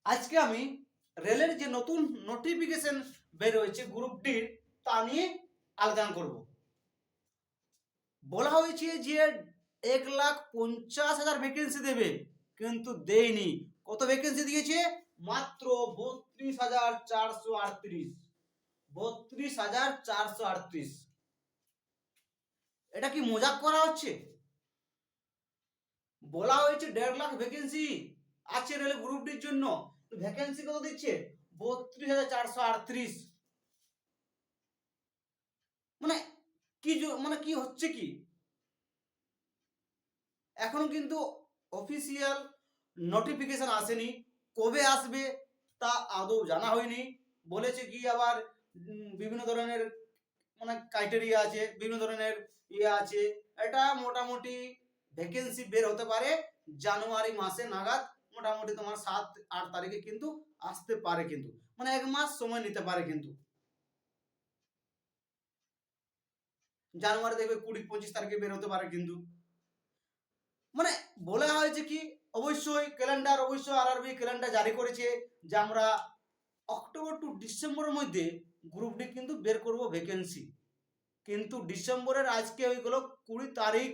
আজকে আমি রেলের যে নতুন নোটিফিকেশন বের হয়েছে গ্রুপ ডির তা নিয়ে আলোচনা করব। বলা হয়েছে যে 1,50,000 ভ্যাকেন্সি দেবে, কিন্তু দেয়নি। কত ভ্যাকেন্সি দিয়েছে? মাত্র 32,438। 32,438। এটা কি মজাক করা হচ্ছে? বলা হয়েছে 1.5 লাখ ভ্যাকেন্সি আছে রেল গ্রুপ ডির জন্য, ভ্যাকেন্সি কত দিচ্ছে? 32,438। মানে কি মানে কি হচ্ছে কি? এখনো কিন্তু অফিসিয়াল নোটিফিকেশন আসেনি। কবে আসবে তা আদৌ জানা হয়নি। বলেছে কি আবার বিভিন্ন ধরনের মানে ক্রাইটেরিয়া আছে, বিভিন্ন ধরনের ইয়ে আছে। এটা মোটামুটি ভ্যাকেন্সি বের হতে পারে জানুয়ারি মাসে নাগাদ। মোটামুটি তোমার 7-8 তারিখে কিন্তু আসতে পারে, কিন্তু মানে 1 মাস সময় নিতে পারে। কিন্তু জানুয়ারি দেখবে 20-25 তারিখে বের হতে পারে। কিন্তু মানে বলা হয়েছে কি, অবশ্যই ক্যালেন্ডার, অবশ্যই আরআরবি ক্যালেন্ডার জারি করেছে যে আমরা অক্টোবর টু ডিসেম্বরের মধ্যে গ্রুপ ডি কিন্তু বের করব ভ্যাকেন্সি। কিন্তু ডিসেম্বরের আজকে হয়ে গেল 20 তারিখ,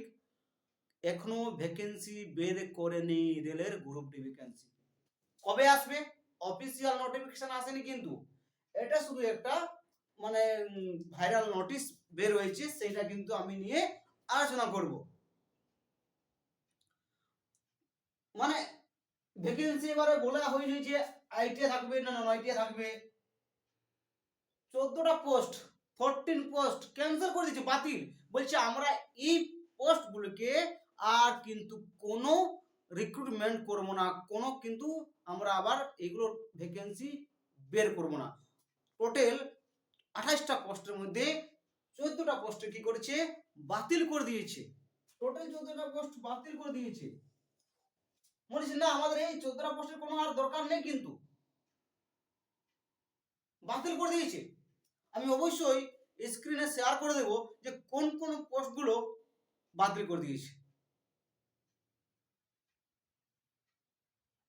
এখনো ভ্যাকেন্সি বের করেনি রেলের গ্রুপ ডি ভ্যাকেন্সি। কবে আসবে? অফিসিয়াল নোটিফিকেশন আসেনি, কিন্তু এটা শুধু একটা মানে ভাইরাল নোটিশ বের হয়েছে, সেটা কিন্তু আমি নিয়ে আলোচনা করব। মানে ভ্যাকেন্সি এবারে বলা হয়নি যে আইটিআই থাকবে না নন আইটিআই থাকবে। 14টা পোস্ট, 14 পোস্ট ক্যান্সেল করে দিচ্ছে, বাতিল। বলছে আমরা এই পোস্টগুলোকে আর কিন্তু কোনো রিক্রুটমেন্ট করব না, কোনো কিন্তু আমরা আবার এগুলোর ভ্যাকেন্সি বের করব না। টোটাল 28টা পোস্টের মধ্যে 14টা পোস্টে কি করেছে? বাতিল করে দিয়েছে। টোটাল 14টা পোস্ট বাতিল করে দিয়েছে। বলেছে না আমাদের এই 14টা পোস্টের কোনো আর দরকার নেই, কিন্তু বাতিল করে দিয়েছে। আমি অবশ্যই স্ক্রিনে শেয়ার করে দেব যে কোন কোন পোস্টগুলো বাতিল করে দিয়েছে।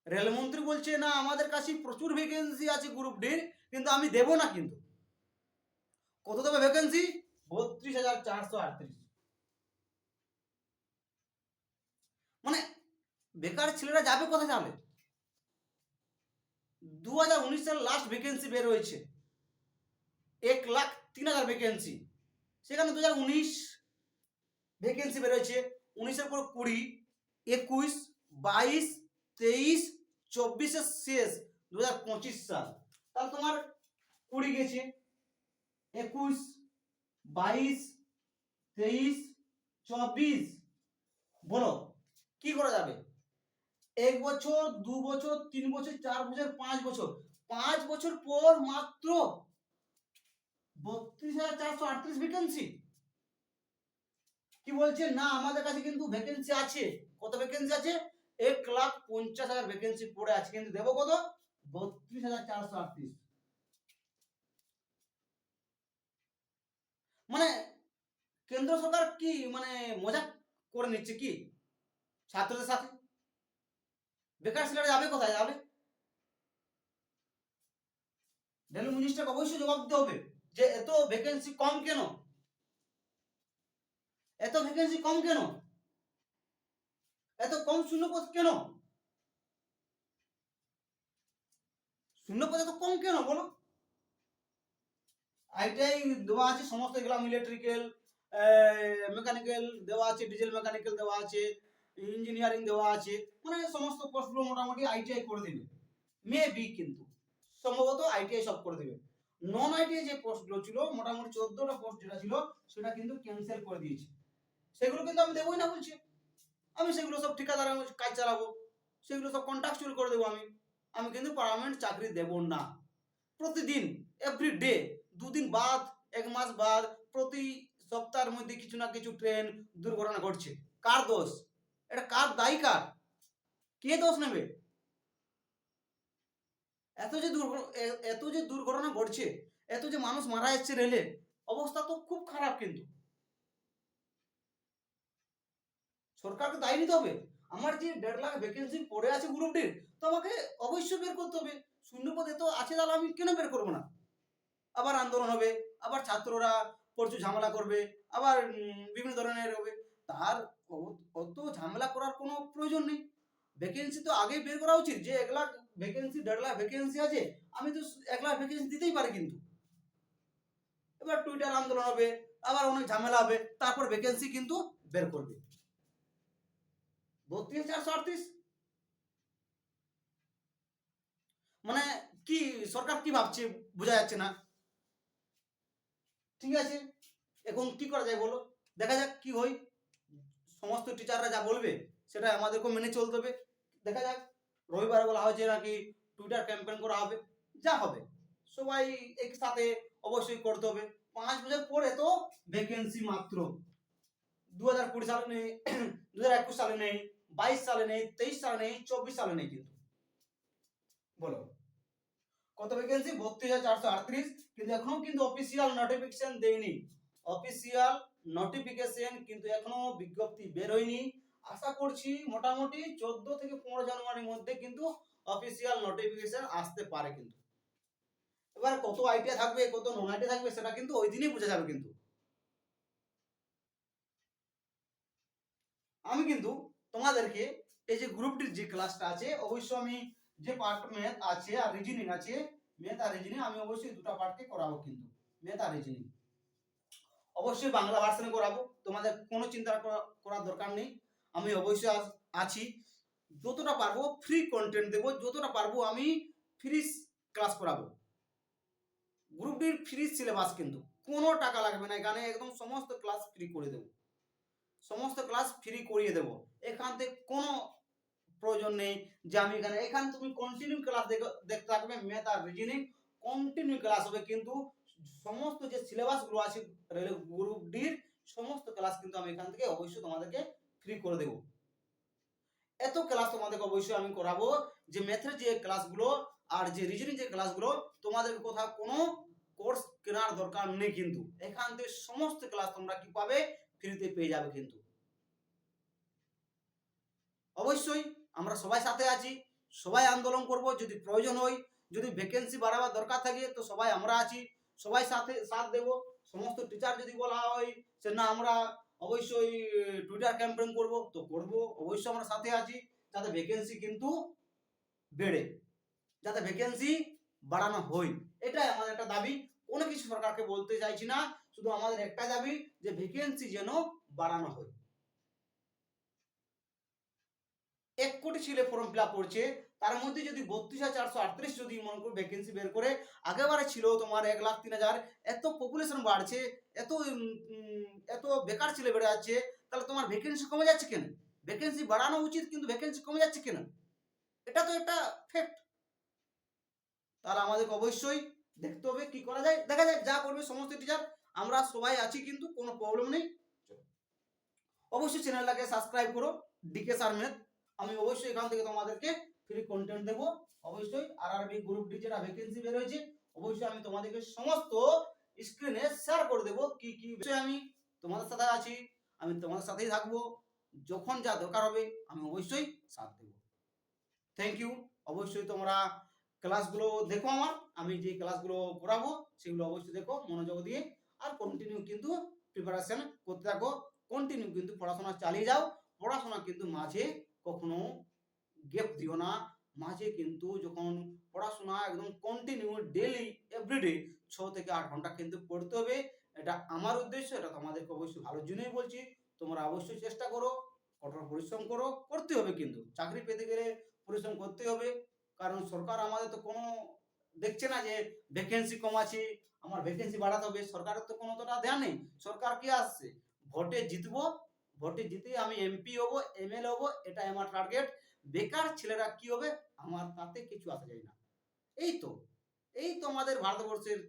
রেলমন্ত্রী বলছে না আমাদের কাছে প্রচুর ভ্যাকেন্সি আছে গ্রুপ ডির, কিন্তু আমি দেব না। কিন্তু কত দেবে ভ্যাকেন্সি? 32,438। মানে বেকার ছেলেরা যাবে কোথায় তাহলে? 2019 সালের লাস্ট ভ্যাকেন্সি বের হয়েছে 1,03,000 ভ্যাকেন্সি। সেখানে 2019 ভ্যাকেন্সি বের হয়েছে, 19-এর পর 20, 21, 22, 23, 24-এর শেষ 2025 সাল। তাহলে তোমার 20 গেছে, 21, 22, 23, 24। বলো কি করা যাবে? 1 বছর, 2 বছর, 3 বছর, 4 বছর, 5 বছর, 5 বছর পর মাত্র 32,438 ভ্যাকেন্সি। কি বলছে না আমাদের কাছে কিন্তু ভ্যাকেন্সি আছে। কত ভ্যাকেন্সি আছে? 1,50,000 ভ্যাকেন্সি পড়ে আছে, কিন্তু দেবো কত? 32,438। মানে কেন্দ্র সরকার কি মানে মজা করে নিচ্ছে কি ছাত্রদের সাথে? বেকার ছেলেরা যাবে কোথায়? যাবে রেল মিনিস্টারকে অবশ্যই জবাব দিতে হবে যে এত ভ্যাকেন্সি কম কেন, এত ভ্যাকেন্সি কম কেন, এত কম শূন্যপদ কেন, শূন্যপদ এত কম কেন বলো? আইটিআই দেওয়া আছে সমস্ত, এগুলো ইলেকট্রিক্যাল, মেকানিক্যাল দেওয়া আছে, ডিজেল মেকানিক্যাল দেওয়া আছে, ইঞ্জিনিয়ারিং দেওয়া আছে। মানে সমস্ত পোস্টগুলো মোটামুটি আইটিআই করে দেবে মেবি, কিন্তু সম্ভবত আইটিআই সব করে দেবে। নন আইটিআই যে পোস্টগুলো ছিল মোটামুটি 14টা পোস্ট যেটা ছিল সেটা কিন্তু ক্যান্সেল করে দিয়েছে। সেগুলো কিন্তু আমি দেবই না বলছি। আমি সেগুলো সব ঠিকাদার কাজ চালাবো, সেগুলো সব কন্ট্রাকচুয়াল করে দেবো। আমি কিন্তু পার্মানেন্ট চাকরি দেব না। প্রতিদিন এভরিডে, 2 দিন বাদ, 1 মাস বাদ, প্রতি সপ্তাহের মধ্যে কিছু না কিছু ট্রেন দুর্ঘটনা ঘটছে। কার দোষ? এটা কার দায়ী? কার? কে দোষ নেবে? এত যে দুর্ঘটনা ঘটছে, এত যে মানুষ মারা যাচ্ছে রেলে, অবস্থা তো খুব খারাপ। কিন্তু সরকারকে দায়ী নিতে হবে। আমার যে 1.5 লাখ ভ্যাকেন্সি পড়ে আছে গ্রুপ ডির, তো আমাকে অবশ্যই বের করতে হবে। শূন্যপদ এত আছে, তাহলে আমি কেন বের করবো না? আবার আন্দোলন হবে, আবার ছাত্ররা প্রচুর ঝামেলা করবে, আবার বিভিন্ন ধরনের হবে। তার অত ঝামেলা করার কোনো প্রয়োজন নেই। ভ্যাকেন্সি তো আগেই বের করা উচিত, যে 1 লাখ ভ্যাকেন্সি, 1.5 লাখ ভ্যাকেন্সি আছে, আমি তো 1 লাখ ভ্যাকেন্সি দিতেই পারি। কিন্তু এবার টুইটার আন্দোলন হবে, আবার অনেক ঝামেলা হবে, তারপর ভ্যাকেন্সি কিন্তু বের করবে। 32,438 মানে কি সরকার কি ভাবছে বোঝা যাচ্ছে না। ঠিক আছে, এখন কি করা যায় বলো? দেখা যাক কি হয়। সমস্ত টিচাররা যা বলবে সেটা আমাদেরকে মেনে চলতে হবে। দেখা যাক, রবিবার বলা হয়েছে নাকি টুইটার ক্যাম্পেইন করা হবে, যা হবে সবাই একসাথে অবশ্যই করতে হবে। 5 বছর পরে তো ভ্যাকেন্সি মাত্র 2020 সালে নেই, 2021 সালে নেই, 22 সালে নেই, 23 সালে নেই, 24 সালে নেই। কিন্তু বলো কত ভ্যাকেন্সি? 32,438। কিন্তু এখনো কিন্তু অফিসিয়াল নোটিফিকেশন দেয়নি। অফিসিয়াল নোটিফিকেশন কিন্তু এখনো বিজ্ঞপ্তি বের হয়নি। আশা করছি মোটামুটি 14 থেকে 15 জানুয়ারির মধ্যে কিন্তু অফিসিয়াল নোটিফিকেশন আসতে পারে। কিন্তু এবার কত আইডিয়া থাকবে, কত নন আইডিয়া থাকবে, সেটা কিন্তু ওই দিনই বোঝা যাবে। কিন্তু আমি কিন্তু তোমাদেরকে এই যে গ্রুপ ডির যে ক্লাসটা আছে, অবশ্যই আমি যে পার্ট ম্যাথ আছে আর রিজনিং আছে, ম্যাথ আর রিজনিং আমি অবশ্যই দুটো পার্টকে করাবো। কিন্তু ম্যাথ আর রিজনিং অবশ্যই বাংলা ভার্সনে করাবো, তোমাদের কোনো চিন্তা করার দরকার নেই। আমি অবশ্যই আছি, যতটা পারবো ফ্রি কন্টেন্ট দেবো, যতটা পারবো আমি ফ্রি ক্লাস করাবো। গ্রুপ ডির ফ্রি সিলেবাস, কিন্তু কোনো টাকা লাগবে না এখানে, একদম সমস্ত ক্লাস ফ্রি করে দেবো, সমস্ত ক্লাস ফ্রি করিয়ে দেবো। এখান থেকে কোনো প্রয়োজন নেই যে আমি এখানে তুমি কন্টিনিউ ক্লাস দেখতে থাকবে। ম্যাথ আর রিজনিং কন্টিনিউ ক্লাস হবে, কিন্তু সমস্ত যে সিলেবাস গুলো আছে গ্রুপ ডির সমস্ত ক্লাস কিন্তু আমি এখান থেকে অবশ্যই তোমাদেরকে ফ্রি করে দেব। এত ক্লাস তোমাদেরকে অবশ্যই আমি করাবো যে ম্যাথের যে ক্লাসগুলো আর যে রিজনিং যে ক্লাসগুলো, তোমাদের কোথাও কোনো কোর্স কেনার দরকার নেই। কিন্তু এখান থেকে সমস্ত ক্লাস তোমরা কি পাবে? ফ্রিতে পেয়ে যাবে। কিন্তু অবশ্যই আমরা সবাই সাথে আছি, সবাই আন্দোলন করব যদি প্রয়োজন হয়, যদি ভ্যাকেন্সি বাড়াবার দরকার থাকে তো সবাই আমরা আছি, সবাই সাথ দেব। সমস্ত টিচার যদি বলা হয় যে না আমরা অবশ্যই টুইটার ক্যাম্পেইন করব, তো করব, অবশ্যই আমরা সাথে আছি, যাতে ভ্যাকেন্সি কিন্তু বেড়ে, যাতে ভ্যাকেন্সি বাড়ানো হয়। এটাই আমাদের একটা দাবি। কোনো কিছু সরকারকে বলতে চাইছি না, শুধু আমাদের একটা দাবি যে ভ্যাকেন্সি যেন বাড়ানো হয়। 1 কোটি ছেলে ফর্ম ফিল আপ করছে, তার মধ্যে যদি 32,438 যদি মনে করো ভ্যাকেন্সি বের করে, আগেবারে ছিল তোমার 1,03,000, এত পপুলেশন বাড়ছে, এত এত বেকার ছেলে বেড়ে যাচ্ছে, তাহলে তোমার ভ্যাকেন্সি কমে যাচ্ছে কেন? ভ্যাকেন্সি বাড়ানো উচিত, কিন্তু ভ্যাকেন্সি কমে যাচ্ছে কেন? এটা তো একটা ফ্যাক্ট। তাহলে আমাদেরকে অবশ্যই দেখতে হবে কি করা যায়, দেখা যায় যা করবে সমস্ত টিচার, আমরা সবাই আছি, কিন্তু কোনো প্রবলেম নেই। অবশ্যই চ্যানেলটাকে সাবস্ক্রাইব করো, ডিকে স্যার ম্যাথ। আমি অবশ্যই এখান থেকে তোমাদেরকে ফ্রি কন্টেন্ট দেবো। অবশ্যই আরআরবি গ্রুপ ডি যেটা ভ্যাকেন্সি বের হয়েছে, অবশ্যই আমি তোমাদেরকে সমস্ত স্ক্রিনে শেয়ার করে দেবো কি কি বিষয়। আমি তোমাদের সাথে আছি, আমি তোমাদের সাথেই থাকবো, যখন যা দরকার হবে আমি অবশ্যই সাথ দেবো। Thank you. অবশ্যই তোমরা ক্লাসগুলো দেখো, আমি যে ক্লাসগুলো করাবো সেগুলো অবশ্যই দেখো মনোযোগ দিয়ে, আর কন্টিনিউ কিন্তু প্রিপারেশন করতে থাকো, কন্টিনিউ কিন্তু পড়াশোনা চালিয়ে যাও। পড়াশোনা কিন্তু মাঝে কখনো গ্যাপ দিও না। মাঝে কিন্তু যখন পড়াশোনা একদম কন্টিনিউ ডেইলি এভরিডে 6 থেকে 8 ঘন্টা কিন্তু পড়তে হবে। এটা আমার উদ্দেশ্য, এটা তোমাদেরকে অবশ্যই ভালোর জন্যই বলছি। তোমরা অবশ্যই চেষ্টা করো, কঠোর পরিশ্রম করো, করতে হবে। কিন্তু চাকরি পেতে গেলে পরিশ্রম করতে হবে, কারণ সরকার আমাদের তো কোনো দেখছে না যে ভ্যাকেন্সি কম আছে, আমার ভ্যাকেন্সি বাড়াতে হবে। সরকারের তো কোনোটা দেয়া নেই। সরকার কি আসছে, ভোটে জিতবো, ভোটে জিতে আমি এমপি হব, এমএলএ হব, এটাই আমার টার্গেট। বেকার ছেলেরা কি হবে আমার তাতে কিছু আসা যায় না। এই তো আমাদের ভারতবর্ষের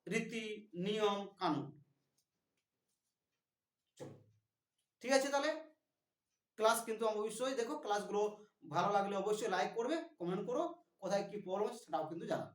রীতি নিয়ম কানুন। চলো ঠিক আছে, তাহলে ক্লাস কিন্তু অবশ্যই দেখো, ক্লাসগুলো ভালো লাগলে অবশ্যই লাইক করবে, কমেন্ট করো, কোথায় কি প্রবলেম সেটাও কিন্তু জানাও।